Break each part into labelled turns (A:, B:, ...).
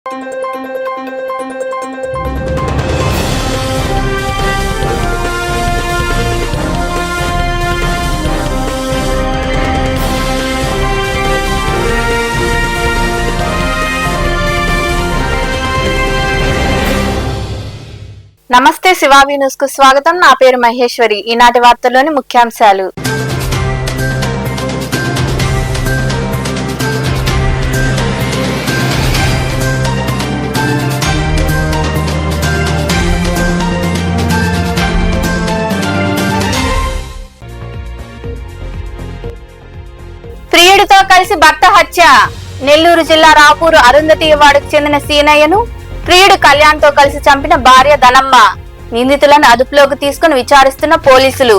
A: నమస్తే శివావి న్యూస్ కు స్వాగతం. నా పేరు మహేశ్వరి. ఈనాటి వార్తల్లోని ముఖ్యాంశాలు. ప్రియుడితో కలిసి భర్త హత్య. నెల్లూరు జిల్లా రాపూరు అరుంధతి వార్డుకు చెందిన సీనయ్యను ప్రియుడు కళ్యాణ్ తో కలిసి చంపిన భార్య ధనమ్మ. నిందితులను అదుపులోకి తీసుకుని విచారిస్తున్న పోలీసులు.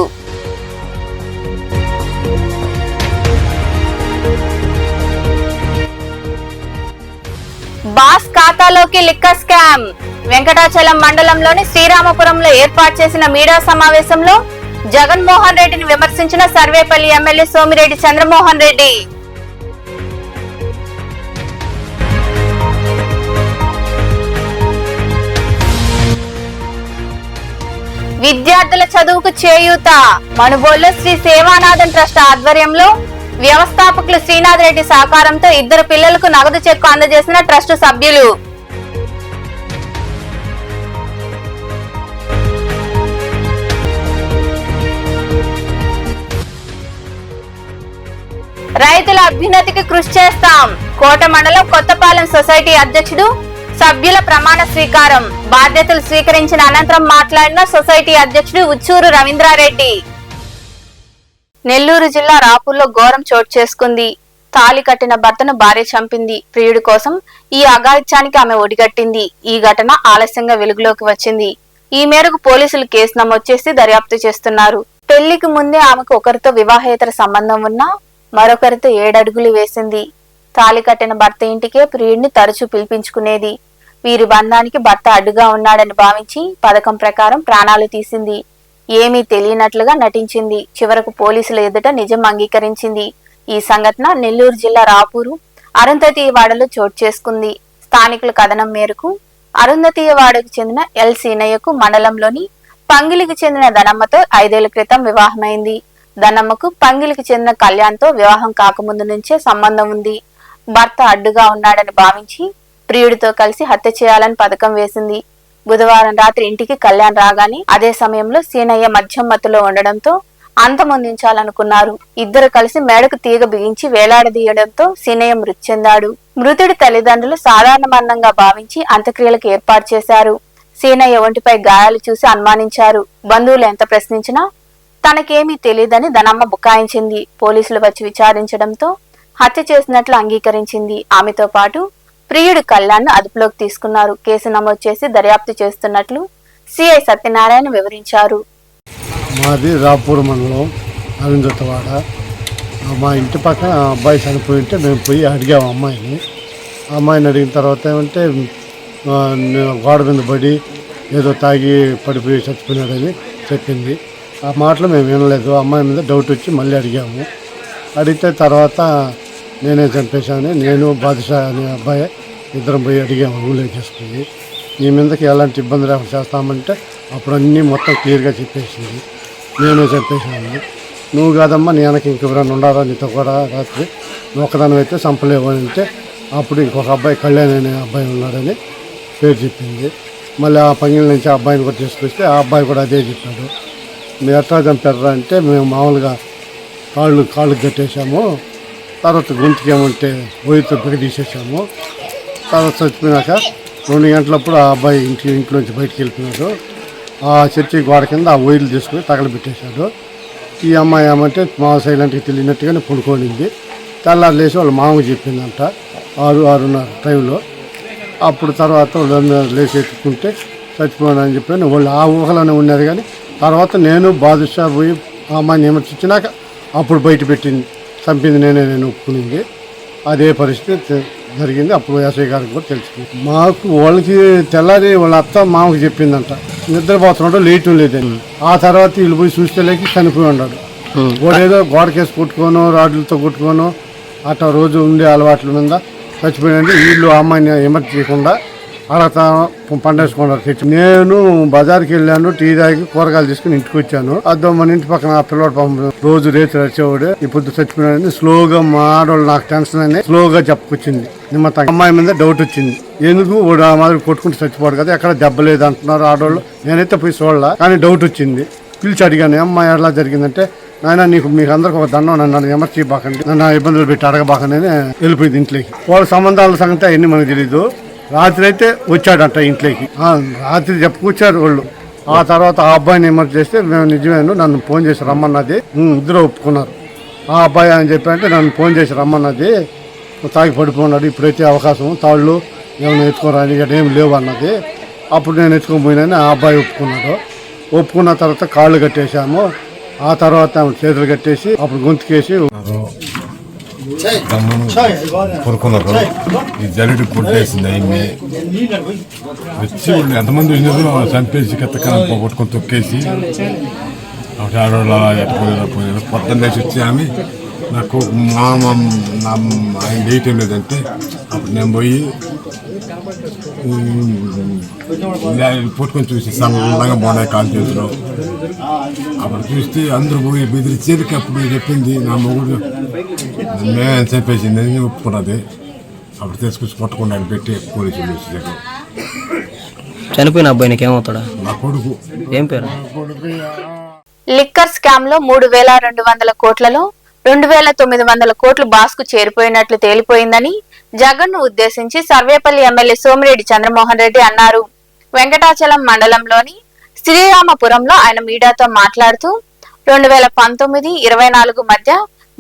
A: బాస్ ఖాతాలోకి లిక్కర్ స్కామ్. వెంకటాచలం మండలంలోని శ్రీరామపురంలో ఏర్పాటు చేసిన మీడియా సమావేశంలో జగన్మోహన్ రెడ్డిని విమర్శించిన సర్వేపల్లి ఎమ్మెల్యే సోమిరెడ్డి చంద్రమోహన్ రెడ్డి. విద్యార్థుల చదువుకు చేయూత. మనుబోలులో శ్రీ సేవానాథన్ ట్రస్ట్ ఆధ్వర్యంలో వ్యవస్థాపకులు శ్రీనాథ్ రెడ్డి సహకారంతో 2 పిల్లలకు నగదు చెక్కు అందజేసిన ట్రస్ట్ సభ్యులు. రైతుల అభ్యున్నతికి కృషి చేస్తాం. కోట మండలం కొత్తపాలెం సొసైటీ అధ్యక్షుడు సభ్యుల ప్రమాణ స్వీకారం. బాధ్యతలు స్వీకరించిన అనంతరం మాట్లాడిన సొసైటీ అధ్యక్షుడు ఉచ్చూరు రవీంద్రారెడ్డి. నెల్లూరు జిల్లా రాపూర్లో ఘోరం చోటు చేసుకుంది. తాళి కట్టిన భర్తను భార్య చంపింది. ప్రియుడి కోసం ఈ అఘాయిత్యానికి ఆమె ఒడిగట్టింది. ఈ ఘటన ఆలస్యంగా వెలుగులోకి వచ్చింది. ఈ మేరకు పోలీసులు కేసు నమోదు చేసి దర్యాప్తు చేస్తున్నారు. పెళ్లికి ముందే ఆమెకు ఒకరితో వివాహేతర సంబంధం ఉన్నా మరొకరితో 7 అడుగులు వేసింది. తాళి కట్టిన భర్త ఇంటికే ప్రియుడిని తరచూ పిలిపించుకునేది. వీరి బంధానికి భర్త అడ్డుగా ఉన్నాడని భావించి పథకం ప్రకారం ప్రాణాలు తీసింది. ఏమీ తెలియనట్లుగా నటించింది. చివరకు పోలీసుల ఎదుట నిజం అంగీకరించింది. ఈ సంఘటన నెల్లూరు జిల్లా రాపూరు అరుంధతీయవాడలో చోటు చేసుకుంది. స్థానికుల కథనం మేరకు అరుంధతీయవాడకు చెందిన ఎల్ సీనయ్యకు మండలంలోని పంగిలికి చెందిన ధనమ్మతో 5 ఏళ్ల క్రితం వివాహమైంది. ధనమ్మకు పంగిలికి చెందిన కళ్యాణ్తో వివాహం కాకముందు నుంచే సంబంధం ఉంది. భర్త అడ్డుగా ఉన్నాడని భావించి ప్రియుడితో కలిసి హత్య చేయాలని పథకం వేసింది. బుధవారం రాత్రి ఇంటికి కళ్యాణ్ రాగానే అదే సమయంలో సీనయ్య మద్యం మత్తులో ఉండడంతో అంతమొందించాలనుకున్నారు. 2 కలిసి మేడకు తీగ బిగించి వేలాడదీయడంతో సీనయ్య మృతి చెందాడు. మృతుడి తల్లిదండ్రులు సాధారణ మరణంగా భావించి అంత్యక్రియలకు ఏర్పాటు చేశారు. సీనయ్య ఒంటిపై గాయాలు చూసి అనుమానించారు. బంధువులు ఎంత ప్రశ్నించినా తనకేమీ తెలియదని ధనమ్మ బుకాయించింది. పోలీసులు వచ్చి విచారించడంతో హత్య చేసినట్లు అంగీకరించింది. ఆమెతో పాటు ప్రియుడు కళ్యాణ్ అదుపులోకి తీసుకున్నారు. కేసు నమోదు చేసి దర్యాప్తు చేస్తున్నట్లు సిఐ సత్యనారాయణ వివరించారు.
B: మాది రాపూర్ మండలం అరుంధతవాడ. మా ఇంటి పక్కన అబ్బాయి చనిపోయింటే మేము పోయి అడిగాము అమ్మాయిని. అడిగిన తర్వాత ఏమంటే గోడ మీద పడి ఏదో తాగి పడిపోయి చచ్చిపోయినాడని చెప్పింది. ఆ మాటలు మేము వినలేదు. అమ్మాయి మీద డౌట్ వచ్చి మళ్ళీ అడిగాము. అడిగితే తర్వాత నేనే చంపేశాను, నేను బాదుషా అనే అబ్బాయి 2 పోయి అడిగాము. ఊళ్ళో చేసుకుని నీ మీదకి ఎలాంటి ఇబ్బంది లేకుండా చేస్తామంటే అప్పుడు అన్నీ మొత్తం క్లియర్గా చెప్పేసింది. నేనే చంపేశాను, నువ్వు కాదమ్మా నీ వెనక ఇంకెవరైనా ఉండాలా నీతో కూడా రాత్రి, నువ్వు ఒక్కదాని అయితే చంపలేవు అని అంటే అప్పుడు ఇంకొక అబ్బాయి కళ్యాణ్ అనే అబ్బాయి ఉన్నాడని పేరు చెప్పింది. మళ్ళీ ఆ పంగిల నుంచి ఆ అబ్బాయిని కూడా తీసుకొస్తే ఆ అబ్బాయి కూడా అదే చెప్పాడు. మీరు ఎట్లా చంపారా అంటే మేము మామూలుగా కాళ్ళకు కట్టేశాము, తర్వాత గొంతుకేమంటే బొయ్యితో బిగదీసేసాము. తర్వాత చచ్చిపోయినాక 2 గంటలప్పుడు ఆ అబ్బాయి ఇంట్లోంచి బయటికి వెళ్ళిపోయినాడు. ఆ చర్చి గోడ కింద ఆ వైర్లు తీసుకుని తగలబెట్టేశాడు. ఈ అమ్మాయి ఏమంటే మా సైలెంట్గా తెలియనట్టుగానే పడుకోనింది. తెల్లారు లేచి వాళ్ళ మామకు చెప్పిందంట 6-6:30 టైంలో. అప్పుడు తర్వాత వాళ్ళు లేచి ఎత్తుకుంటే చచ్చిపోయానని చెప్పి వాళ్ళు ఆ ఊహలోనే ఉన్నారు. కానీ తర్వాత నేను బాదుషా పోయి ఆ అమ్మాయిని విమర్శించినాక అప్పుడు బయట పెట్టింది, చంపింది నేను ఒప్పుకునింది. అదే పరిస్థితి జరిగింది. అప్పుడు ఎస్ఐ గారికి కూడా తెలిసింది. మాకు వాళ్ళకి తెల్లారి వాళ్ళ అత్త మామకు చెప్పిందంట నిద్రపోతున్నాడు, లేయటం లేదని. ఆ తర్వాత వీళ్ళు పోయి చూస్తే లేకి చనిపోయి ఉన్నాడు. వాడేదో గోడకేసి కొట్టుకోను, రాడ్లతో కొట్టుకోను అట్లా రోజు ఉండే అలవాట్ల మీద చచ్చిపోయినండి. వీళ్ళు ఆ అమ్మాయిని ఎమర్జెన్సీ చేయకుండా అలా పండేసుకున్నారు తెచ్చి. నేను బజార్కి వెళ్ళాను, టీ తాగి కూరగాయలు తీసుకుని ఇంటికి వచ్చాను. అదో మన ఇంటి పక్కన ఆ పిల్లవాడు పంప రోజు రేతి వచ్చేవాడు ఇప్పుడు చచ్చిపోయినాడని స్లోగా మా ఆడవాళ్ళు నాకు టెన్షన్ అని స్లోగా చెప్పుకొచ్చింది. నిమ్మతంగా అమ్మాయి మీద డౌట్ వచ్చింది. ఎందుకు వాడు ఆ మాదిరి కొట్టుకుంటూ చచ్చిపోడు కదా, ఎక్కడ దెబ్బ లేదు అంటున్నారు ఆడవాళ్ళు. నేనైతే పోయి చూడలా, కానీ డౌట్ వచ్చింది. పిలిచి అడిగాను, అమ్మాయి ఎలా జరిగిందంటే, నాయన మీకు అందరికి ఒక దండం, నన్ను ఎమర్జెన్సీ బాకండి, నన్ను ఇబ్బందులు పెట్టి అడగబాకండి వెళ్ళిపోయింది ఇంట్లోకి. వాళ్ళ సంబంధాల సంగతి అవన్నీ మనకు తెలీదు. రాత్రి అయితే వచ్చాడంట ఇంట్లోకి. రాత్రి చెప్పుకొచ్చారు వాళ్ళు. ఆ తర్వాత ఆ అబ్బాయిని ఎమర్జెన్సీ చేస్తే మేము నిజమేను, నన్ను ఫోన్ చేసి రమ్మన్నది. ఇద్దరు ఒప్పుకున్నారు. ఆ అబ్బాయి అని చెప్పంటే నన్ను ఫోన్ చేసి రమ్మన్నది, తాగి పడిపోన్నాడు, ఇప్పుడైతే అవకాశం తాళ్ళు ఏమైనా ఎత్తుకోరాని ఇక్కడ ఏమి లేవు అన్నది. అప్పుడు నేను ఎత్తుకొని పోయినని ఆ అబ్బాయి ఒప్పుకున్నాడు. ఒప్పుకున్న తర్వాత కాళ్ళు కట్టేశాము. ఆ తర్వాత చేతులు కట్టేసి అప్పుడు గొంతుకేసి
C: కొనుక్కున్నారు. ఈ జల్లుడి కొట్టేసింది అయ్యి వచ్చి వాళ్ళు ఎంతమంది వచ్చినారో చంపేసి కత్తకాలం కొట్టుకొని తొక్కేసి ఆడవాళ్ళు అలా ఎట్టుకోలేకపోయినారు. పొద్దున్న లేచి వచ్చి ఆమె నాకు ఆయన చేయటం లేదంటే అప్పుడు నేను పోయి పుట్టుకొని చూసి సన్నగా బాగున్నాయి కాలు చేతులు. అప్పుడు చూస్తే అందరూ పోయి బెదిరించేది. అప్పుడు చెప్పింది నా మొగుడు మేమే చంపేసింది అని ఒప్పుకున్నది. అప్పుడు తీసుకొచ్చి కొట్టకుండా ఆయన పెట్టి పోలీసులు వచ్చి
D: చనిపోయిన అబ్బాయి నీకు ఏమవుతాడా?
C: నా కొడుకు.
D: ఏం పేరు?
A: లిక్కర్ స్కామ్ లో 3,200 కోట్లలో 2,900 కోట్లు బాస్కు చేరిపోయినట్లు తేలిపోయిందని జగన్ ను ఉద్దేశించి సర్వేపల్లి ఎమ్మెల్యే సోమిరెడ్డి చంద్రమోహన్ రెడ్డి అన్నారు. వెంకటాచలం మండలంలోని శ్రీరామపురంలో ఆయన మీడియాతో మాట్లాడుతూ 2019-24 మధ్య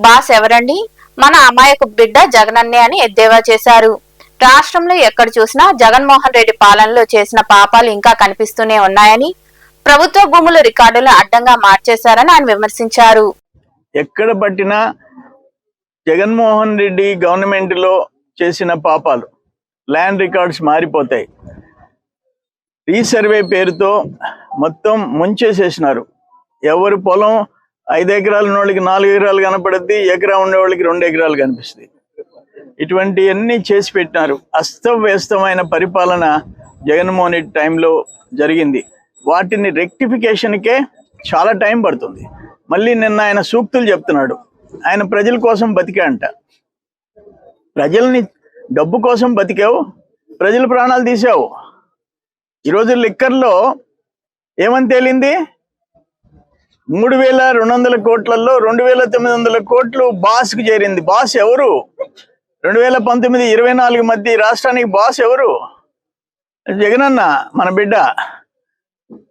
A: బాస్ ఎవరండి, మన అమాయక బిడ్డ జగనన్నే అని ఎద్దేవా చేశారు. రాష్ట్రంలో ఎక్కడ చూసినా జగన్మోహన్ రెడ్డి పాలనలో చేసిన పాపాలు ఇంకా కనిపిస్తూనే ఉన్నాయని, ప్రభుత్వ భూముల రికార్డులను అడ్డంగా మార్చేశారని ఆయన విమర్శించారు.
E: ఎక్కడ పట్టినా జగన్మోహన్ రెడ్డి గవర్నమెంట్ లో చేసిన పాపాలు, ల్యాండ్ రికార్డ్స్ మారిపోతాయి. రీసర్వే పేరుతో మొత్తం ముంచేసేసినారు. ఎవరి పొలం 5 ఎకరాలు ఉన్న వాళ్ళకి 4 ఎకరాలు కనపడుద్ది, ఎకరా ఉండే వాళ్ళకి 2 ఎకరాలు కనిపిస్తుంది. ఇటువంటివన్నీ చేసి పెట్టినారు. అస్తవ్యస్తమైన పరిపాలన జగన్మోహన్ రెడ్డి టైంలో జరిగింది. వాటిని రెక్టిఫికేషన్కే చాలా టైం పడుతుంది. మళ్ళీ నిన్న ఆయన సూక్తులు చెప్తున్నాడు. ఆయన ప్రజల కోసం బతికా అంట. ప్రజల్ని డబ్బు కోసం బతికావు, ప్రజల ప్రాణాలు తీసావు. ఈరోజు లిక్కర్లో ఏమని తేలింది? 3,200 కోట్లలో 2,900 కోట్లు బాస్కు చేరింది. బాస్ ఎవరు? 2019-24 మధ్య రాష్ట్రానికి బాస్ ఎవరు? జగనన్న, మన బిడ్డ.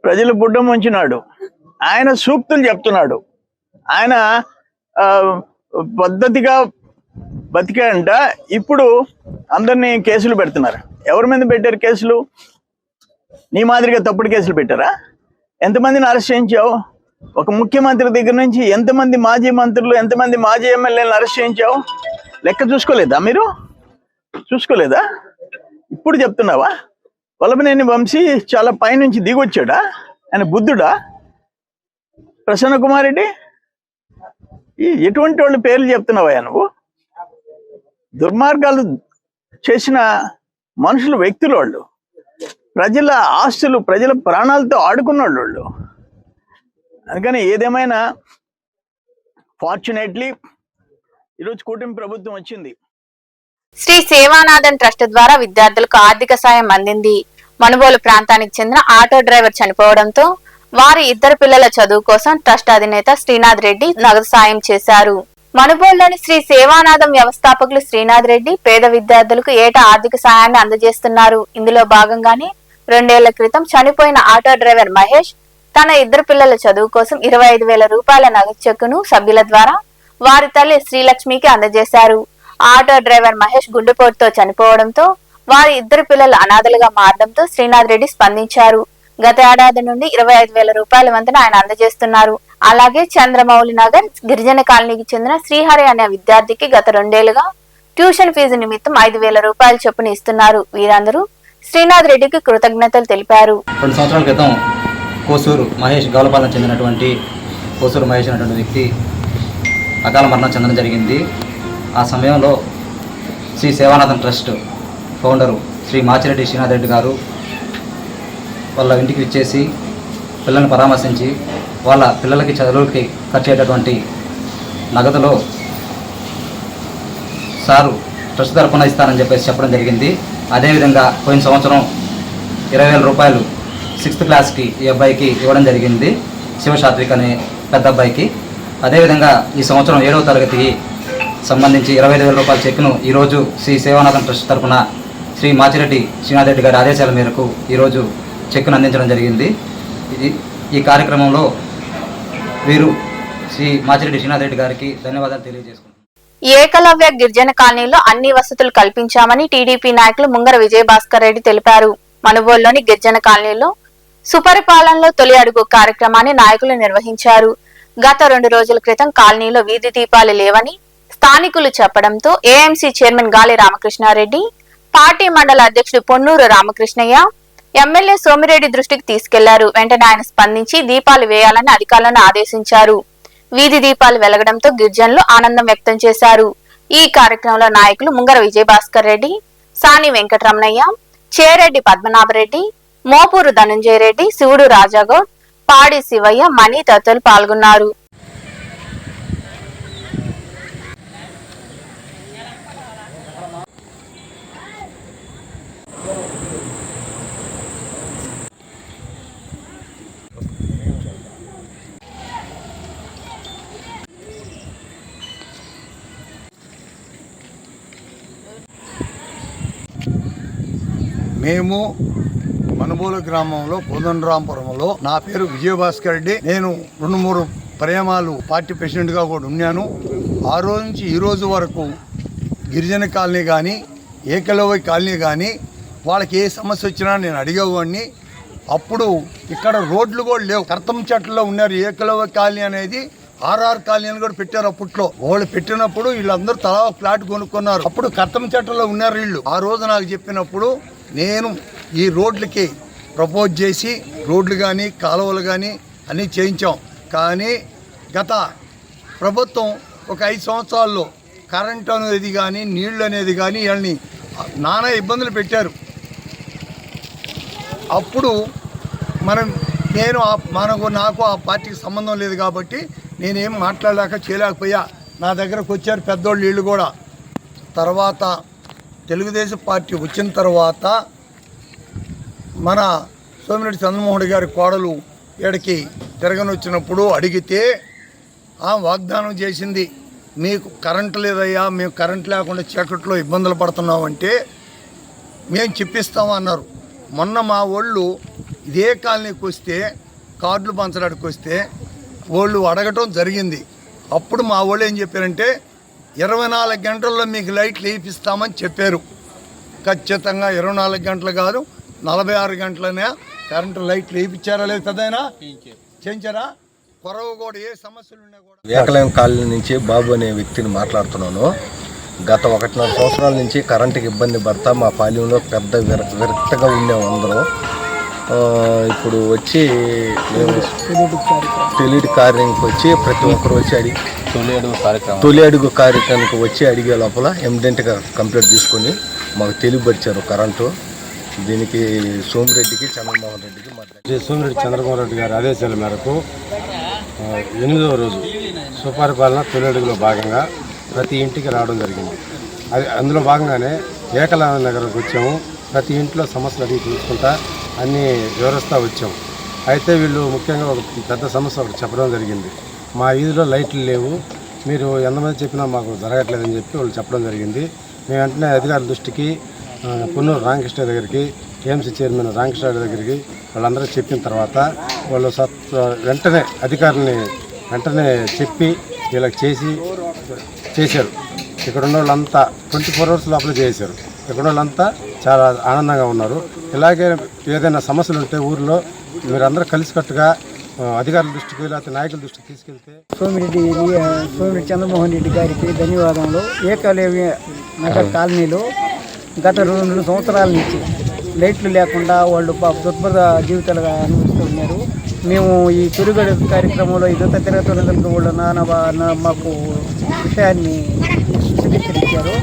E: ప్రజలు బుడ్డ ముంచినాడు. ఆయన సూక్తులు చెప్తున్నాడు. ఆయన పద్ధతిగా బతికాడంట. ఇప్పుడు అందరినీ కేసులు పెడుతున్నారు. ఎవరి మీద పెట్టారు కేసులు? నీ మాదిరిగా తప్పుడు కేసులు పెట్టారా? ఎంతమందిని అరెస్ట్ చేయించావు? ఒక ముఖ్యమంత్రి దగ్గర నుంచి ఎంతమంది మాజీ మంత్రులు, ఎంతమంది మాజీ ఎమ్మెల్యేలను అరెస్ట్ చేయించావు? లెక్క చూసుకోలేదా మీరు? చూసుకోలేదా? ఇప్పుడు చెప్తున్నావా? వల్లభనేని వంశీ చాలా పైనుంచి దిగొచ్చాడా? ఆయన బుద్ధుడా? ప్రసన్న కుమార్ రెడ్డి, ఎటువంటి వాళ్ళ పేర్లు చెప్తున్నావా నువ్వు? దుర్మార్గాలు చేసిన మనుషులు, వ్యక్తులు వాళ్ళు. ప్రజల ఆస్తులు, ప్రజల ప్రాణాలతో ఆడుకున్న వాళ్ళు. అందుకని ఏదేమైనా ఫార్చునేట్లీ ఈరోజు కూటమి ప్రభుత్వం వచ్చింది.
A: శ్రీ సేవానాథన్ ట్రస్ట్ ద్వారా విద్యార్థులకు ఆర్థిక సాయం అందింది. మనుబోలు ప్రాంతానికి చెందిన ఆటో డ్రైవర్ చనిపోవడంతో వారి 2 పిల్లల చదువు కోసం ట్రస్ట్ అధినేత శ్రీనాథ్ రెడ్డి నగదు సాయం చేశారు. మనుబోలులోని శ్రీ సేవానాథం వ్యవస్థాపకులు శ్రీనాథ్ రెడ్డి పేద విద్యార్థులకు ఏటా ఆర్థిక సాయాన్ని అందజేస్తున్నారు. ఇందులో భాగంగానే 2 ఏళ్ల క్రితం చనిపోయిన ఆటో డ్రైవర్ మహేష్ తన 2 పిల్లల చదువు కోసం 25,000 రూపాయల నగదు చెక్కును సభ్యుల ద్వారా వారి తల్లి శ్రీలక్ష్మికి అందజేశారు. ఆటో డ్రైవర్ మహేష్ గుండెపోటుతో చనిపోవడంతో వారి 2 పిల్లలు అనాథలుగా మారడంతో శ్రీనాథ్ రెడ్డి స్పందించారు. గత ఏడాది నుండి 25,000 రూపాయల వంతున ఆయన అందజేస్తున్నారు. అలాగే చంద్రమౌళి నగర్ గిరిజన కాలనీకి చెందిన శ్రీహరి అనే విద్యార్థికి గత 2 ఏళ్లుగా ట్యూషన్ ఫీజు నిమిత్తం 5,000 రూపాయల చొప్పున ఇస్తున్నారు. వీరందరూ శ్రీనాథ్ రెడ్డికి కృతజ్ఞతలు తెలిపారు.
F: 2 సంవత్సరాల క్రితం కోసూరు మహేష్, గౌలపాలెం చెందినటువంటి కోసూరు మహేష్ అనేటువంటి వ్యక్తి అకాల మరణం చెందడం జరిగింది. ఆ సమయంలో శ్రీ సేవానాథన్ ట్రస్ట్ ఫౌండరు శ్రీ మాచిరెడ్డి శ్రీనాథ్ రెడ్డి గారు వాళ్ళ ఇంటికి ఇచ్చేసి పిల్లల్ని పరామర్శించి వాళ్ళ పిల్లలకి చదువులకి ఖర్చు అయ్యేటటువంటి నగదులో సారు ట్రస్ట్ తరఫున ఇస్తానని చెప్పేసి చెప్పడం జరిగింది. అదేవిధంగా పోయిన సంవత్సరం 20,000 రూపాయలు 6th క్లాస్కి ఈ అబ్బాయికి ఇవ్వడం జరిగింది, శివశాత్విక్ అనే పెద్ద అబ్బాయికి. అదేవిధంగా ఈ సంవత్సరం 7వ తరగతికి సంబంధించి 25,000 రూపాయల చెక్ను ఈరోజు శ్రీ సేవానాథన్ ట్రస్ట్ తరఫున శ్రీ మాచిరెడ్డి శ్రీనాథ్ రెడ్డి గారి ఆదేశాల మేరకు ఈరోజు చెక్కును అందించడం జరిగింది. ఈ కార్యక్రమంలో వీరు శ్రీ మాచిరెడ్డి శ్రీనాథ్ రెడ్డి గారికి ధన్యవాదాలు తెలియజేసుకుంటున్నారు.
A: ఏకలవ్య గిరిజన కాలనీలో అన్ని వసతులు కల్పించామని టీడీపీ నాయకులు ముంగర విజయభాస్కర్ రెడ్డి తెలిపారు. మనుబోలులోని గిరిజన కాలనీలో సుపరిపాలనలో తొలి అడుగు కార్యక్రమాన్ని నాయకులు నిర్వహించారు. గత 2 రోజుల క్రితం కాలనీలో వీధి దీపాలు లేవని స్థానికులు చెప్పడంతో ఏఎంసీ చైర్మన్ గాలి రామకృష్ణారెడ్డి, పార్టీ మండల అధ్యక్షుడు పొన్నూరు రామకృష్ణయ్య, ఎమ్మెల్యే సోమిరెడ్డి దృష్టికి తీసుకెళ్లారు. వెంటనే ఆయన స్పందించి దీపాలు వేయాలని అధికారులను ఆదేశించారు. వీధి దీపాలు వెలగడంతో గిరిజనులు ఆనందం వ్యక్తం చేశారు. ఈ కార్యక్రమంలో నాయకులు ముంగర విజయభాస్కర్ రెడ్డి, సాని వెంకటరమణయ్య, చేరెడ్డి పద్మనాభరెడ్డి, మోపూరు ధనంజయ రెడ్డి, శివుడు రాజాగౌడ్, పాడి శివయ్య, మణి తదితరులు పాల్గొన్నారు.
G: మేము మనుబోలు గ్రామంలో కోదండరాంపురంలో, నా పేరు విజయభాస్కర్ రెడ్డి. నేను 2-3 పర్యామాలు పార్టీ ప్రెసిడెంట్గా కూడా ఉన్నాను. ఆ రోజు నుంచి ఈ రోజు వరకు గిరిజన కాలనీ కానీ ఏకలవ్య కాలనీ కానీ వాళ్ళకి ఏ సమస్య వచ్చినా నేను అడిగేవాడిని. అప్పుడు ఇక్కడ రోడ్లు కూడా లేవు, కర్తం చెట్లలో ఉన్నారు. ఏకలవ్య కాలనీ అనేది ఆర్ఆర్ కాలనీ అని కూడా పెట్టారు. అప్పట్లో వాళ్ళు పెట్టినప్పుడు వీళ్ళందరూ తలా ఫ్లాట్ కొనుక్కున్నారు. అప్పుడు కర్తం చెట్లలో ఉన్నారు వీళ్ళు. ఆ రోజు నాకు చెప్పినప్పుడు నేను ఈ రోడ్లకి ప్రపోజ్ చేసి రోడ్లు కానీ కాలువలు కానీ అన్నీ చేయించాం. కానీ గత ప్రభుత్వం ఒక 5 సంవత్సరాల్లో కరెంటు అనేది కానీ నీళ్ళు అనేది కానీ వీళ్ళని నానా ఇబ్బందులు పెట్టారు. అప్పుడు నాకు ఆ పార్టీకి సంబంధం లేదు కాబట్టి నేనేం మాట్లాడలేక చేయలేకపోయా. నా దగ్గరకు వచ్చారు పెద్దోళ్ళు వీళ్ళు కూడా. తర్వాత తెలుగుదేశం పార్టీ వచ్చిన తర్వాత మన సోమిరెడ్డి చంద్రమోహన్ గారి కోడలు ఏడకి తిరగని వచ్చినప్పుడు అడిగితే వాగ్దానం చేసింది, మీకు కరెంటు లేదయ్యా, మేము కరెంటు లేకుండా చీకట్లో ఇబ్బందులు పడుతున్నామంటే మేము చెప్పిస్తామన్నారు. మొన్న మా వాళ్ళు ఇదే కాలనీకి వస్తే, కార్డులు పంచడానికి వస్తే వాళ్ళు అడగటం జరిగింది. అప్పుడు మా వాళ్ళు ఏం చెప్పారంటే 24 గంటల్లో మీకు లైట్లు వేయిస్తామని చెప్పారు. ఖచ్చితంగా 24 గంటలు కాదు, 46 గంటలనే కరెంటు లైట్లు వేయించారా లేదు పెద్దయినా చేయించారా? కొరవ కూడా ఏ సమస్యలు ఉన్నా కూడా.
H: ఏకలవ్య కాలనీ నుంచి బాబు అనే వ్యక్తిని మాట్లాడుతున్నాను. గత 1.5 సంవత్సరాల నుంచి కరెంటుకి ఇబ్బంది పడతా మా పాలెంలో పెద్ద విరక్తగా ఉన్నాం అందరం. ఇప్పుడు వచ్చి మేము తొలి కార్యానికి వచ్చి ప్రతి ఒక్కరు వచ్చి అడిగి తొలి అడుగు కార్యక్రమానికి వచ్చి అడిగే లోపల ఎమిడెంట్గా కంప్లీట్ తీసుకొని మాకు తెలియపరిచారు కరెంటు. దీనికి సోమిరెడ్డికి చంద్రమోహన్ రెడ్డికి
I: సోమిరెడ్డి చంద్రమోహన్ రెడ్డి గారి ఆదేశాల మేరకు 8వ రోజు సుపరిపాలన తొలి అడుగులో భాగంగా ప్రతి ఇంటికి రావడం జరిగింది. అందులో భాగంగానే ఏకలవ్య నగర్కి వచ్చాము. ప్రతి ఇంట్లో సమస్యలు అడిగి చూసుకుంటా అన్నీ వివరిస్తూ వచ్చాము. అయితే వీళ్ళు ముఖ్యంగా ఒక పెద్ద సమస్య ఒకటి చెప్పడం జరిగింది. మా వీధిలో లైట్లు లేవు, మీరు ఎంతమంది చెప్పినా మాకు జరగట్లేదని చెప్పి వాళ్ళు చెప్పడం జరిగింది. మేము వెంటనే అధికారుల దృష్టికి పొన్నూరు రామకృష్ణ దగ్గరికి, ఏఎంసీ చైర్మన్ రామకృష్ణ దగ్గరికి వాళ్ళందరూ చెప్పిన తర్వాత వాళ్ళు వెంటనే అధికారులని చెప్పి వీళ్ళకి చేశారు. ఇక్కడ ఉన్న వాళ్ళంతా 24 hours లోపల చేశారు. ఇక్కడ వాళ్ళంతా చాలా ఆనందంగా ఉన్నారు. ఇలాగే ఏదైనా సమస్యలు ఉంటే ఊరిలో మీరందరూ కలిసికట్టుగా అధికారుల దృష్టికి లేకపోతే నాయకుల దృష్టికి తీసుకెళ్తే.
J: సోమిరెడ్డి చంద్రమోహన్ రెడ్డి గారికి ధన్యవాదములు. ఏకలవ్య నగర్ కాలనీలో గత 2 సంవత్సరాల నుంచి లైట్లు లేకుండా వాళ్ళు దుర్భర జీవితాలుగా అనుభవిస్తున్నారు. మేము ఈ తొలిగడ కార్యక్రమంలో 5వ తరగతి వాళ్ళు మాకు విషయాన్ని స్వీకరించారు.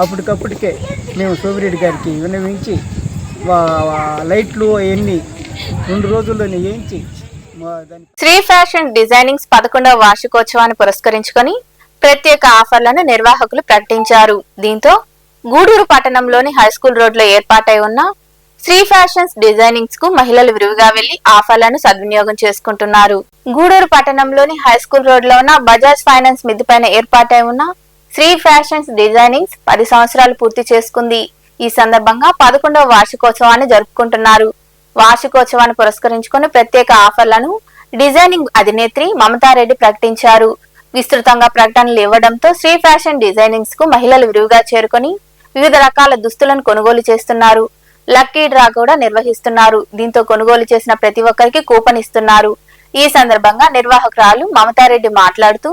J: అప్పటికప్పటికే మేము సోమిరెడ్డి గారికి విన్నవించి లైట్లు అవన్నీ 2 రోజుల్లోనే వేయించి దాన్ని
A: శ్రీ ఫ్యాషన్ డిజైనింగ్స్ 11వ వార్షికోత్సవాన్ని పురస్కరించుకొని ప్రత్యేక ఆఫర్లను నిర్వాహకులు ప్రకటించారు. దీంతో గూడూరు పట్టణంలోని హైస్కూల్ రోడ్లో ఏర్పాటై ఉన్న శ్రీ ఫ్యాషన్స్ డిజైనింగ్స్ కు మహిళలు విరివిగా వెళ్లి ఆఫర్లను సద్వినియోగం చేసుకుంటున్నారు. గూడూరు పట్టణంలోని హైస్కూల్ రోడ్ లో ఉన్న బజాజ్ ఫైనాన్స్ మిద్దిపైన ఏర్పాటై ఉన్న శ్రీ ఫ్యాషన్స్ డిజైనింగ్స్ 10 సంవత్సరాలు పూర్తి చేసుకుంది. ఈ సందర్భంగా 11వ వార్షికోత్సవాన్ని జరుపుకుంటున్నారు. వార్షికోత్సవాన్ని పురస్కరించుకుని ప్రత్యేక ఆఫర్లను డిజైనింగ్ అధినేత్రి మమతారెడ్డి ప్రకటించారు. విస్తృతంగా ప్రకటనలు ఇవ్వడంతో శ్రీ ఫ్యాషన్ డిజైనింగ్స్ కు మహిళలు విరివిగా చేరుకొని వివిధ రకాల దుస్తులను కొనుగోలు చేస్తున్నారు. లక్కీ డ్రా కూడా నిర్వహిస్తున్నారు. దీంతో కొనుగోలు చేసిన ప్రతి ఒక్కరికి కూపన్ ఇస్తున్నారు. ఈ సందర్భంగా నిర్వాహకురాలు మమతారెడ్డి మాట్లాడుతూ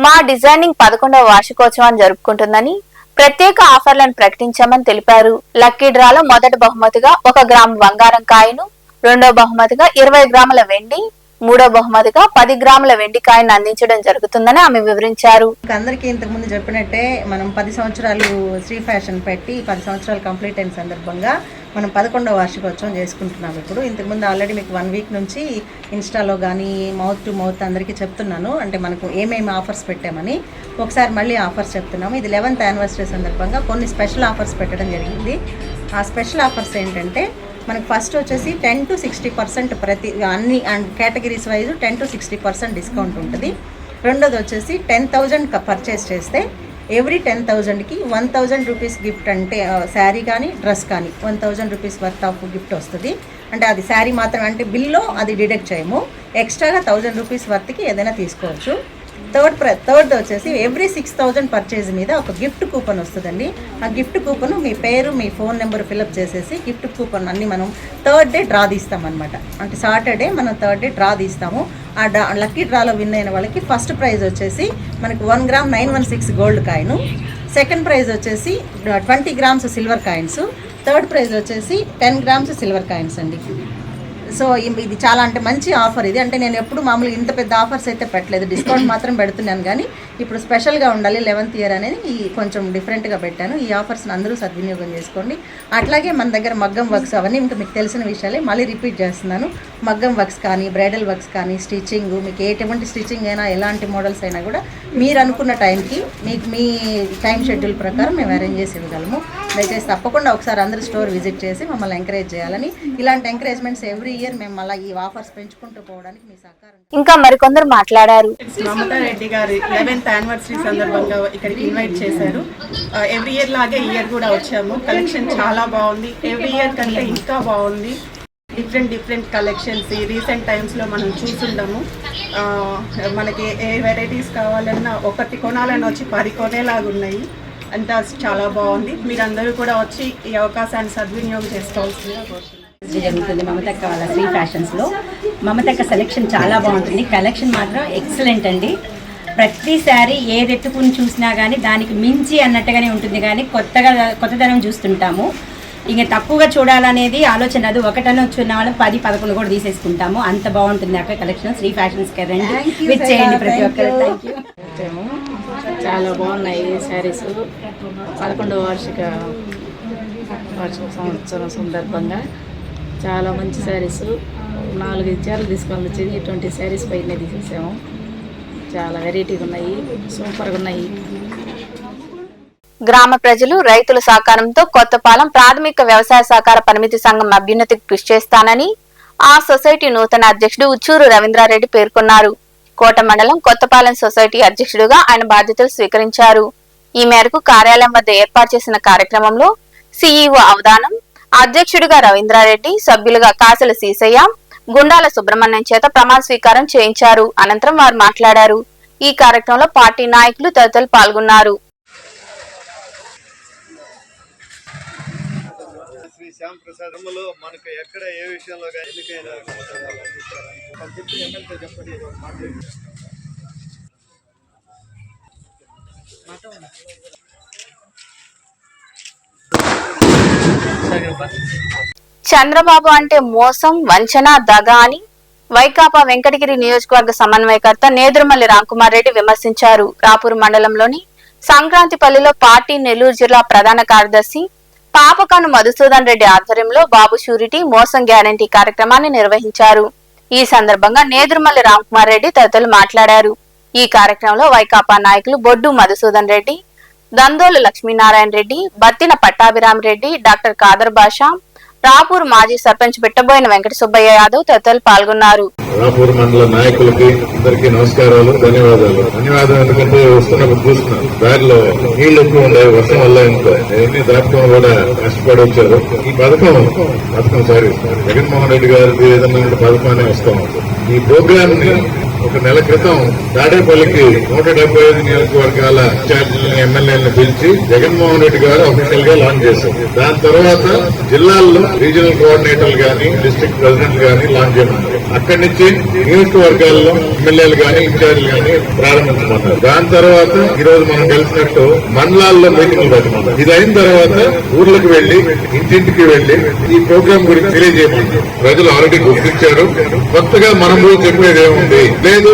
A: మా డిజైనింగ్ 11వ వార్షికోత్సవాన్ని జరుపుకుంటుందని ప్రత్యేక ఆఫర్లను ప్రకటించామని తెలిపారు. లక్కీ డ్రాలో మొదటి బహుమతిగా 1 గ్రాము బంగారం కాయను, రెండో బహుమతిగా 20 గ్రాముల వెండి, మూడో బహుమతిగా 10 గ్రాముల వెండి కాయను అందించడం జరుగుతుందని ఆమె వివరించారు.
K: అందరికీ ఇంతకుముందు చెప్పినట్టే మనం 10 సంవత్సరాలు శ్రీ ఫ్యాషన్ పెట్టి 10 సంవత్సరాలు కంప్లీట్ అయిన సందర్భంగా మనం 11వ వార్షికోత్సవం చేసుకుంటున్నాం. ఇప్పుడు ఇంతకుముందు ఆల్రెడీ మీకు 1 వీక్ నుంచి ఇన్స్టాలో కానీ మౌత్ టు మౌత్ అందరికీ చెప్తున్నాను, అంటే మనకు ఏమేమి ఆఫర్స్ పెట్టామని. ఒకసారి మళ్ళీ ఆఫర్స్ చెప్తున్నాము. ఇది 11th యానివర్సరీ సందర్భంగా కొన్ని స్పెషల్ ఆఫర్స్ పెట్టడం జరిగింది. ఆ స్పెషల్ ఆఫర్స్ ఏంటంటే మనకు ఫస్ట్ వచ్చేసి 10 to 60% ప్రతి అన్ని కేటగిరీస్ వైజ్ 10 to 60% డిస్కౌంట్ ఉంటుంది. రెండోది వచ్చేసి 10,000 పర్చేస్ చేస్తే ఎవ్రీ 10,000కి 1,000 రూపీస్ గిఫ్ట్, అంటే శారీ కానీ డ్రెస్ కానీ 1,000 రూపీస్ వర్త్ ఆఫ్ గిఫ్ట్ వస్తుంది. అంటే అది శారీ మాత్రం, అంటే బిల్లో అది డిడక్ట్ చేయము. ఎక్స్ట్రాగా 1,000 రూపీస్ వర్త్కి ఏదైనా తీసుకోవచ్చు. థర్డ్ వచ్చేసి ఎవ్రీ 6,000 పర్చేజ్ మీద ఒక గిఫ్ట్ కూపన్ వస్తుందండి. ఆ గిఫ్ట్ కూపన్ మీ పేరు, మీ ఫోన్ నెంబర్ ఫిల్అప్ చేసేసి గిఫ్ట్ కూపన్ అన్ని మనం 3rd డే డ్రా తీస్తామన్నమాట. అంటే సాటర్డే మనం 3rd డే డ్రా తీస్తాము. ఆ లక్కీ డ్రాలో విన్ అయిన వాళ్ళకి ఫస్ట్ ప్రైజ్ వచ్చేసి మనకు 1 gram 916 gold coin, second prize వచ్చేసి 20 grams silver coins, third prize వచ్చేసి 10 గ్రామ్స్ సిల్వర్ కాయిన్స్ అండి. సో ఇది చాలా అంటే మంచి ఆఫర్ ఇది. అంటే నేను ఎప్పుడు మామూలుగా ఇంత పెద్ద ఆఫర్స్ అయితే పెట్టలేదు, డిస్కౌంట్ మాత్రం పెడుతున్నాను. కానీ ఇప్పుడు స్పెషల్గా ఉండాలి 11th ఇయర్ అనేది కొంచెం డిఫరెంట్గా పెట్టాను. ఈ ఆఫర్స్ని అందరూ సద్వినియోగం చేసుకోండి. అట్లాగే మన దగ్గర మగ్గం వర్క్స్ అవన్నీ ఇంకా మీకు తెలిసిన విషయాలే మళ్ళీ రిపీట్ చేస్తున్నాను. మగ్గం వర్క్స్ కానీ, బ్రైడల్ వర్క్స్ కానీ, స్టిచ్చింగ్, మీకు ఎటువంటి స్టిచ్చింగ్ అయినా, ఎలాంటి మోడల్స్ అయినా కూడా మీరు అనుకున్న టైంకి మీకు మీ టైం షెడ్యూల్ ప్రకారం మేము అరేంజ్ చేసి ఇవ్వగలము. దయచేసి తప్పకుండా ఒకసారి అందరూ స్టోర్ విజిట్ చేసి మమ్మల్ని ఎంకరేజ్ చేయాలని, ఇలాంటి ఎంకరేజ్మెంట్స్ ఎవ్రీ ఇయర్ మేము మళ్ళీ ఈ ఆఫర్స్ పెంచుకుంటూ పోవడానికి మీ సహకారం.
A: ఇంకా మరికొందరు మాట్లాడారు.
L: మమతారెడ్డి గారి 11th యానివర్సరీ సందర్భంగా ఇక్కడికి ఇన్వైట్ చేశారు. ఎవ్రీ ఇయర్ లాగే ఈ ఇయర్ కూడా వచ్చాము. కలెక్షన్ చాలా బాగుంది, ఎవ్రీ ఇయర్ కంటే ఇంకా బాగుంది. డిఫరెంట్ కలెక్షన్స్ రీసెంట్ టైమ్స్లో మనం చూసుంటాము. మనకి ఏ వెరైటీస్ కావాలన్నా ఒకటి కొనాలని వచ్చి 10 కొనేలాగా ఉన్నాయి. అంతా చాలా బాగుంది. మీరందరూ కూడా వచ్చి ఈ అవకాశాన్ని సద్వినియోగం చేసుకోవాల్సిందిగా కోరుతున్నాను.
K: జరుగుతుంది మమతక్క వాళ్ళ శ్రీ ఫ్యాషన్స్లో. మమతక్క సెలెక్షన్ చాలా బాగుంటుంది, కలెక్షన్ మాత్రం ఎక్సలెంట్ అండి. ప్రతి శారీ ఏది ఎత్తుకుని చూసినా కానీ దానికి మించి అన్నట్టుగానే ఉంటుంది, కానీ కొత్తదనం చూస్తుంటాము. ఇంక తక్కువగా చూడాలనేది ఆలోచన అది. ఒకటనే వచ్చిన వాళ్ళం 10, 11 కూడా తీసేసుకుంటాము. అంత బాగుంటుంది అక్కడ కలెక్షన్. శ్రీ ఫ్యాషన్స్కి రండి, విచ్చేయండి ప్రతి ఒక్కరు. Thank you.
M: చాలా బాగున్నాయి శారీస్. 11వ వార్షిక సంవత్సరం సందర్భంగా చాలా మంచి శారీస్. 4 చీరలు తీసుకొని వచ్చి 20 శారీస్ పైన తీసేసాము. చాలా వెరైటీగా ఉన్నాయి, సూపర్గా ఉన్నాయి.
A: గ్రామ ప్రజలు, రైతుల సహకారంతో కొత్తపాలెం ప్రాథమిక వ్యవసాయ సహకార పరిమితి సంఘం అభ్యున్నతికి కృషి చేస్తానని ఆ సొసైటీ నూతన అధ్యక్షుడు ఉచ్చూరు రవీంద్రారెడ్డి పేర్కొన్నారు. కోట మండలం కొత్తపాలెం సొసైటీ అధ్యక్షుడిగా ఆయన బాధ్యతలు స్వీకరించారు. ఈ మేరకు కార్యాలయం వద్ద ఏర్పాటు చేసిన కార్యక్రమంలో సీఈఓ అవధానం, అధ్యక్షుడిగా రవీంద్రారెడ్డి, సభ్యులుగా కాసల సీసయ్య, గుండాల సుబ్రహ్మణ్యం చేత ప్రమాణ స్వీకారం చేయించారు. అనంతరం వారు మాట్లాడారు. ఈ కార్యక్రమంలో పార్టీ నాయకులు తదితరులు పాల్గొన్నారు.
N: మనకు ఎక్కడ ఏ విషయంలో ఎన్నికైనా
A: చంద్రబాబు అంటే మోసం, వంచన, దగ అని వైకాపా వెంకటగిరి నియోజకవర్గ సమన్వయకర్త నేదురుమల్లి రాంకుమార్ రెడ్డి విమర్శించారు. రాపూర్ మండలంలోని సంక్రాంతిపల్లిలో పార్టీ నెల్లూరు జిల్లా ప్రధాన కార్యదర్శి పాపకాను మధుసూదన్ రెడ్డి ఆధ్వర్యంలో బాబు షూరిటీ మోసం గ్యారంటీ కార్యక్రమాన్ని నిర్వహించారు. ఈ సందర్భంగా నేదురుమల్లి రామ్కుమార్ రెడ్డి తదితరులు మాట్లాడారు. ఈ కార్యక్రమంలో వైకాపా నాయకులు బొడ్డు మధుసూదన్ రెడ్డి, దందోలు లక్ష్మీనారాయణ రెడ్డి, బత్తిన పట్టాభిరామ్ రెడ్డి, డాక్టర్ ఖాదర్ బాషా, రాపూర్ మాజీ సర్పంచ్ పెట్టబోయిన వెంకట సుబ్బయ్య యాదవ్ తదితరులు పాల్గొన్నారు.
C: రాపూర్ మండల నాయకులకి అందరికీ నమస్కారాలు, ధన్యవాదాలు. ఎందుకంటే వస్తున్నప్పుడు చూస్తున్నాను దారిలో నీళ్లు ఎక్కువ ఉన్నాయి, వర్షం వల్ల ఇంకా అవన్నీ దాటుకొని కూడా కష్టపడి వచ్చారు. ఈ పథకం సారీ జగన్మోహన్ రెడ్డి గారికి ఏదన్నా పథకాన్ని వస్తాం. ఈ ప్రోగ్రామ్ ని ఒక నెల క్రితం తాడేపల్లికి 175 నియోజకవర్గాల ఇన్ఛార్జీలను ఎమ్మెల్యేలను పిలిచి జగన్మోహన్ రెడ్డి గారు అఫీషియల్ గా లాంచ్ చేశారు. దాని తర్వాత జిల్లాల్లో రీజనల్ కోఆర్డినేటర్లు గాని, డిస్ట్రిక్ట్ ప్రెసిడెంట్ గాని లాంచ్ చేయమన్నారు. అక్కడి నుంచి నియోజకవర్గాల్లో ఎమ్మెల్యేలు గాని, ఇన్ఛార్జీలు గాని ప్రారంభించమన్నారు. దాని తర్వాత ఈ రోజు మనం కలిసినట్టు మండలాల్లో మీటింగ్లు పెట్టమన్నారు. ఇది అయిన తర్వాత ఊర్లకు వెళ్లి ఇంటింటికి వెళ్లి ఈ ప్రోగ్రాం గురించి తెలియజేయమన్నారు. ప్రజలు ఆల్రెడీ గుర్తించారు. కొత్తగా మనం కూడా చెప్పేది ఏముంది లేదు.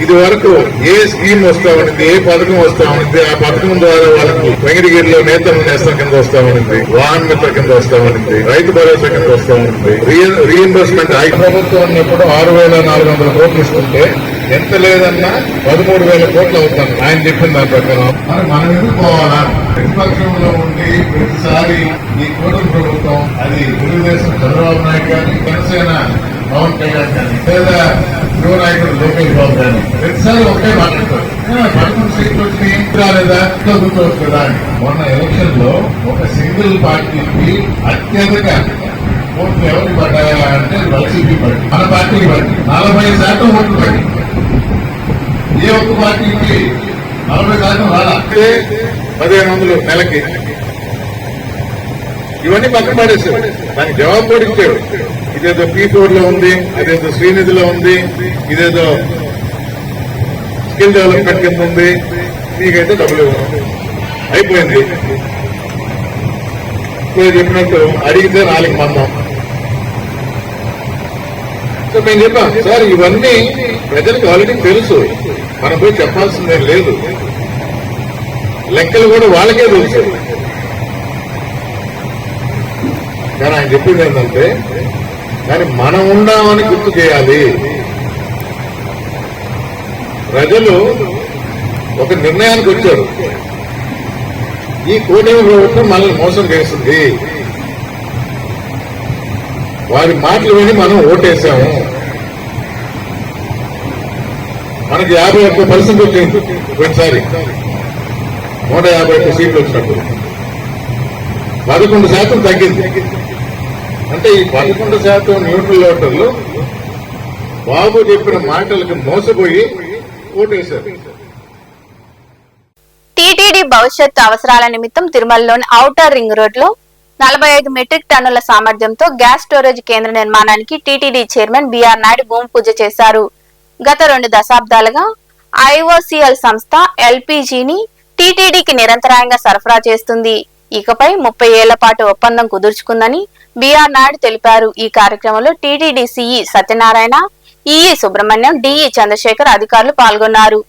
C: ఇది వరకు ఏ స్కీమ్ వస్తా ఉంది, ఏ పథకం వస్తా ఉంది, ఆ పథకం ద్వారా వాళ్ళకి వెంకటగిరిలో నేతలు నేస్తం కింద వస్తా ఉంది, వాహన మిత్ర కింద వస్తా ఉంది, రైతు భరోసా కింద వస్తా ఉంది, రీఎంబర్స్మెంట్ ప్రభుత్వం ఉన్నప్పుడు 6,400 కోట్లు ఇస్తుంటే ఎంత లేదన్నా 13,000 కోట్లు అవుతాను ఆయన చెప్పిన దాని ప్రకారం. మరి మనం ఎదుర్కోవాలా? ప్రతిపక్షంలో ఉండి ప్రతిసారి ఈ కోటల ప్రభుత్వం అది తెలుగుదేశం చంద్రబాబు నాయుడు గాని, జనసేన పవన్ కళ్యాణ్ గాని, లేదా యువ నాయకుడు లోకేష్ బాబు గాని ప్రతిసారి ఒకే మాట్లాడతారు. 11 సీట్లు వచ్చి రాలేదా, కూర్చోవచ్చు కదా అని. మొన్న ఎలక్షన్ లో ఒక సింగిల్ పార్టీకి అత్యధిక ఓట్లు ఎవరికి పడ్డాయా అంటే వైసీపీ పార్టీ, మన పార్టీకి పట్టి 40% ఓట్లు పట్టి. ఏ ఒక్క పార్టీకి 40% రాలా, 1,500 నెలకి. ఇవన్నీ పక్కన పడేసారు. దానికి జవాబు కూడా ఇచ్చారు. ఇదేదో P4 లో ఉంది, అదేదో శ్రీనిధిలో ఉంది, ఇదేదో స్కిల్ డెవలప్మెంట్ కింద ఉంది, మీకైతే డబ్బులు అయిపోయింది. ఇప్పుడు చెప్పినట్టు అడిగితే 4 మందం. సో మేము చెప్పాం సార్, ఇవన్నీ ప్రజలకు ఆల్రెడీ తెలుసు, మనం పోయి చెప్పాల్సిందేం లేదు. లెక్కలు కూడా వాళ్ళకే తెలుసు. కానీ ఆయన చెప్పింది ఏంటంటే కానీ మనం ఉన్నామని గుర్తు చేయాలి. ప్రజలు ఒక నిర్ణయానికి వచ్చారు, ఈ కూటమి ప్రభుత్వం మనల్ని మోసం చేస్తుంది, వారి మాటలు విని మనం ఓటేశాము. మనకి 51% వచ్చింది పోయినసారి, 151 సీట్లు వచ్చినప్పుడు 11% తగ్గింది. అంటే ఈ 11% న్యూట్రల్ ఓటర్లు బాబు చెప్పిన మాటలకు మోసపోయి ఓటేశారు.
A: టీటీడీ భవిష్యత్తు అవసరాల నిమిత్తం తిరుమలలోని ఔటర్ రింగ్ రోడ్ లో 45 మెట్రిక్ టన్నుల సామర్థ్యంతో గ్యాస్ స్టోరేజ్ కేంద్ర నిర్మాణానికి టీటీడీ చైర్మన్ బిఆర్ నాయుడు భూమి పూజ చేశారు. గత 2 దశాబ్దాలుగా ఐఓసీఎల్ సంస్థ ఎల్పీజీని టీటీడీకి నిరంతరాయంగా సరఫరా చేస్తుంది. ఇకపై 30 ఏళ్ల పాటు ఒప్పందం కుదుర్చుకుందని బిఆర్ నాయుడు తెలిపారు. ఈ కార్యక్రమంలో TTD CE Satyanarayana, EE Subrahmanyam, DE Chandrasekhar అధికారులు పాల్గొన్నారు.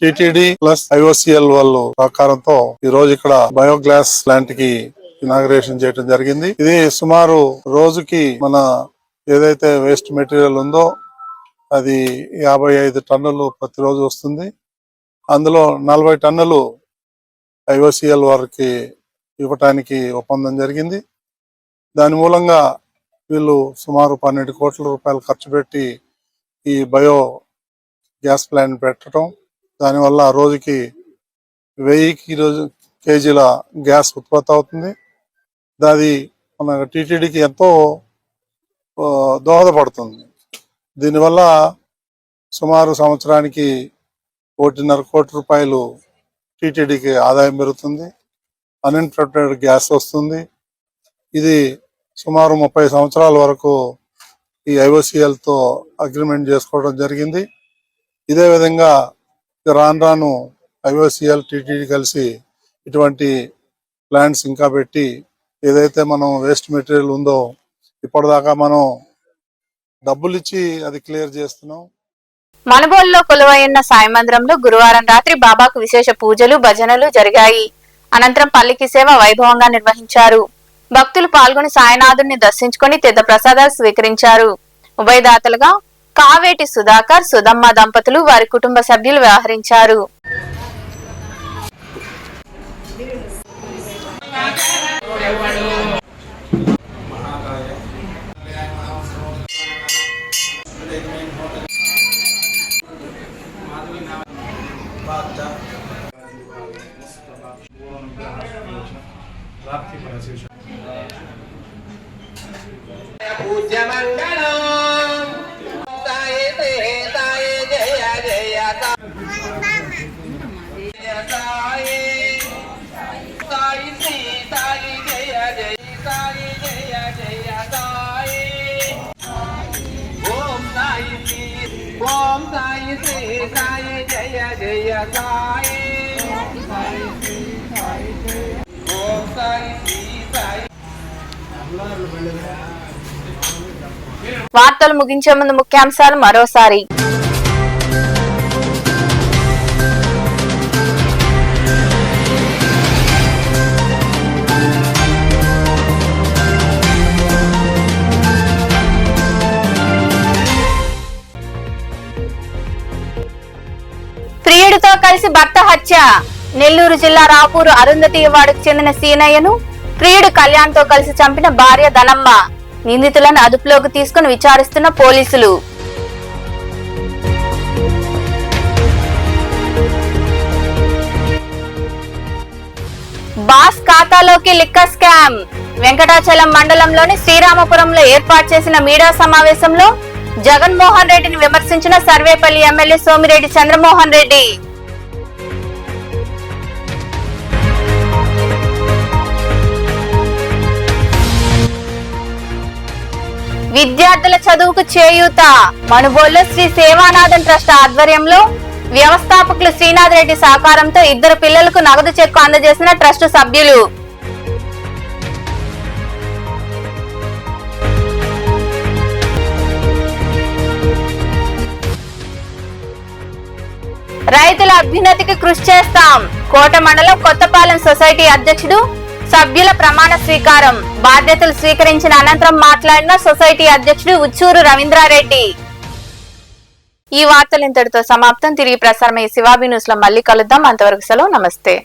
O: టీటీడీ ప్లస్ ఐఓసీఎల్ వాళ్ళు సహకారంతో ఈ రోజు ఇక్కడ బయోగ్యాస్ ప్లాంట్ కి ఇనాగ్రేషన్ చేయడం జరిగింది. ఇది సుమారు రోజుకి మన ఏదైతే వేస్ట్ మెటీరియల్ ఉందో అది 55 టన్నులు ప్రతిరోజు వస్తుంది. అందులో 40 టన్నులు ఐఓసీఎల్ వారికి ఇవ్వటానికి ఒప్పందం జరిగింది. దాని మూలంగా వీళ్ళు సుమారు 12 కోట్ల రూపాయలు ఖర్చు పెట్టి ఈ బయో గ్యాస్ ప్లాంట్ పెట్టడం, దానివల్ల రోజుకి 1000 కేజీల గ్యాస్ ఉత్పత్తి అవుతుంది. అది మన టీటీడీకి ఎంతో దోహదపడుతుంది. దీనివల్ల సుమారు సంవత్సరానికి 1.5 కోటి రూపాయలు టీటీడీకి ఆదాయం పెరుగుతుంది. అన్ఇంటరప్టెడ్ గ్యాస్ వస్తుంది. ఇది సుమారు 30 సంవత్సరాల వరకు ఈ ఐఓసిఎల్తో అగ్రిమెంట్ చేసుకోవడం జరిగింది. ఇదే విధంగా రాను ఐఓసిఎల్ టీటీడీ కలిసి ఇటువంటి ప్లాంట్స్ ఇంకా పెట్టి ఏదైతే మనం వేస్ట్ మెటీరియల్ ఉందో ఇప్పటిదాకా మనం డబ్బులు ఇచ్చి అది క్లియర్ చేస్తున్నాం.
A: మనుబోలులో కొలువైన సాయి మందిరంలో గురువారం రాత్రి బాబాకు విశేష పూజలు భజనలు జరిగాయి. అనంతరం పల్లికి సేవ వైభవంగా నిర్వహించారు. భక్తులు పాల్గొని సాయినాథుడిని దర్శించుకుని తీర్థ ప్రసాదాలు స్వీకరించారు. ఉభయదాతలుగా కావేటి సుధాకర్, సుధమ్మ దంపతులు వారి కుటుంబ సభ్యులు వ్యవహరించారు. వార్తలు ముగించే ముందు ముఖ్యాంశాలు మరోసారి. ప్రియుడితో కలిసి భర్త హత్య. నెల్లూరు జిల్లా రాపూరు అరుంధతి వార్డుకు చెందిన సీనయ్యను ప్రియుడు కళ్యాణ్తో కలిసి చంపిన భార్య ధనమ్మ. నిందితులను అదుపులోకి తీసుకుని విచారిస్తున్న పోలీసులు. బాస్ ఖాతాలోకి లిక్కర్ స్కామ్. వెంకటాచలం మండలంలోని శ్రీరామపురంలో ఏర్పాటు చేసిన మీడియా సమావేశంలో జగన్మోహన్ రెడ్డిని విమర్శించిన సర్వేపల్లి ఎమ్మెల్యే సోమిరెడ్డి చంద్రమోహన్ రెడ్డి. విద్యార్థుల చదువుకు చేయూత. మనుబోలులో శ్రీ సేవానాథన్ ట్రస్ట్ ఆధ్వర్యంలో వ్యవస్థాపకులు శ్రీనాథ్ రెడ్డి సహకారంతో 2 పిల్లలకు నగదు చెక్కు అందజేసిన ట్రస్ట్ సభ్యులు. రైతుల అభ్యున్నతికి కృషి చేస్తాం. కోట మండలం కొత్తపాలెం సొసైటీ అధ్యక్షుడు సభ్యుల ప్రమాణ స్వీకారం. బాధ్యతలు స్వీకరించిన అనంతరం మాట్లాడిన సొసైటీ అధ్యక్షుడు ఉచ్చూరు రవీంద్రారెడ్డి. ఈ వార్తలు ఇంతటితో సమాప్తం. తిరిగి ప్రసారమయ్యే శివాబి న్యూస్ లో మళ్ళీ కలుద్దాం. అంతవరకు సెలవు. నమస్తే.